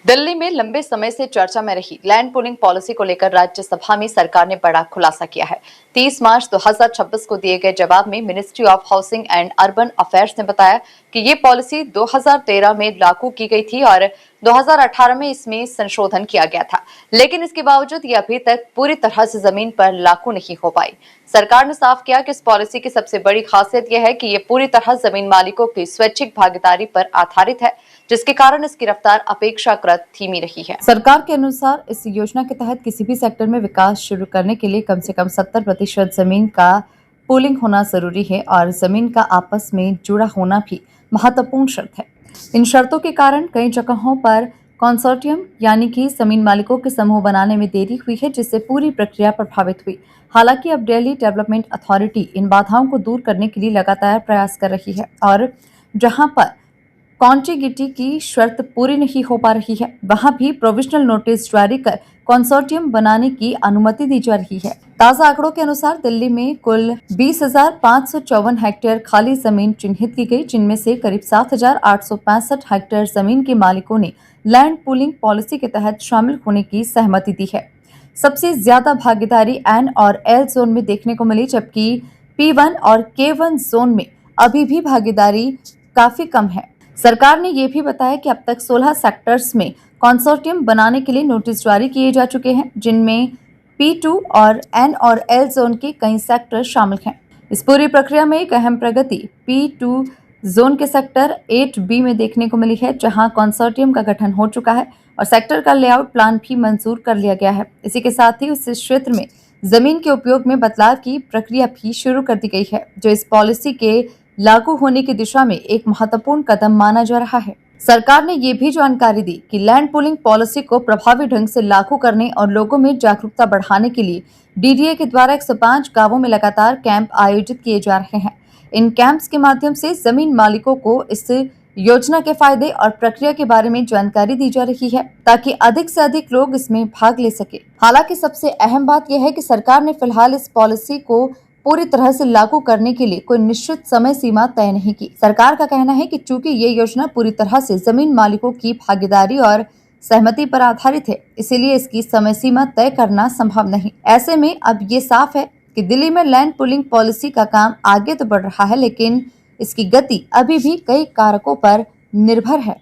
दिल्ली में लंबे समय से चर्चा में रही लैंड पूलिंग पॉलिसी को लेकर राज्यसभा में सरकार ने बड़ा खुलासा किया है। 30 मार्च 2026 को दिए गए जवाब में ministry of housing and urban affairs ने बताया कि ये पॉलिसी 2013 में लागू की गई थी और 2018 में इसमें संशोधन किया गया था, लेकिन इसके बावजूद ये अभी तक पूरी तरह से जमीन पर लागू नहीं हो पाई। सरकार ने साफ किया कि इस पॉलिसी की सबसे बड़ी खासियत यह है कि ये पूरी तरह जमीन मालिकों की स्वैच्छिक भागीदारी पर आधारित है, जिसके कारण इसकी रफ्तार अपेक्षाकृत धीमी रही है। सरकार के अनुसार इस योजना के तहत किसी भी सेक्टर में विकास शुरू करने के लिए कम से कम 70% जमीन का पूलिंग होना जरूरी है और जमीन का आपस में जुड़ा होना भी महत्वपूर्ण शर्त है। इन शर्तों के कारण कई जगहों पर कंसोर्टियम यानी कि जमीन मालिकों के समूह बनाने में देरी हुई है, जिससे पूरी प्रक्रिया प्रभावित हुई। हालांकि अब दिल्ली डेवलपमेंट अथॉरिटी इन बाधाओं को दूर करने के लिए लगातार प्रयास कर रही है और जहां पर कॉन्टिगिटी की शर्त पूरी नहीं हो पा रही है, वहां भी प्रोविजनल नोटिस जारी कर कंसोर्टियम बनाने की अनुमति दी जा रही है। ताजा आंकड़ों के अनुसार दिल्ली में कुल 20,554 हेक्टेयर खाली जमीन चिन्हित की गई, जिनमें से करीब 7,865 हेक्टेयर जमीन के मालिकों ने लैंड पूलिंग पॉलिसी के तहत शामिल होने की सहमति दी है। सबसे ज्यादा भागीदारी एन और एल जोन में देखने को मिली, जबकि P1 और K1 जोन में अभी भी भागीदारी काफी कम है। सरकार ने यह भी बताया कि अब तक 16 सेक्टर्स में कंसोर्टियम बनाने के लिए नोटिस जारी किए जा चुके हैं, जिनमें P2 और N और L जोन के कई सेक्टर शामिल हैं। इस पूरी प्रक्रिया में एक अहम प्रगति P2 जोन के सेक्टर 8B में देखने को मिली है, जहां कंसोर्टियम का गठन हो चुका है और सेक्टर का लेआउट प्लान भी मंजूर कर लिया गया है। इसी के साथ ही उस क्षेत्र में जमीन के उपयोग में बदलाव की प्रक्रिया भी शुरू कर दी गई है, जो इस पॉलिसी के लागू होने की दिशा में एक महत्वपूर्ण कदम माना जा रहा है। सरकार ने ये भी जानकारी दी कि लैंड पूलिंग पॉलिसी को प्रभावी ढंग से लागू करने और लोगों में जागरूकता बढ़ाने के लिए DDA के द्वारा 105 गांवों में लगातार कैंप आयोजित किए जा रहे हैं। इन कैंप्स के माध्यम से जमीन मालिकों को इस योजना के फायदे और प्रक्रिया के बारे में जानकारी दी जा रही है, ताकि अधिक से अधिक लोग इसमें भाग ले सके। हालांकि सबसे अहम बात यह है कि सरकार ने फिलहाल इस पॉलिसी को पूरी तरह से लागू करने के लिए कोई निश्चित समय सीमा तय नहीं की। सरकार का कहना है कि चूंकि ये योजना पूरी तरह से जमीन मालिकों की भागीदारी और सहमति पर आधारित है, इसीलिए इसकी समय सीमा तय करना संभव नहीं। ऐसे में अब ये साफ है कि दिल्ली में लैंड पूलिंग पॉलिसी का काम आगे तो बढ़ रहा है, लेकिन इसकी गति अभी भी कई कारकों पर निर्भर है।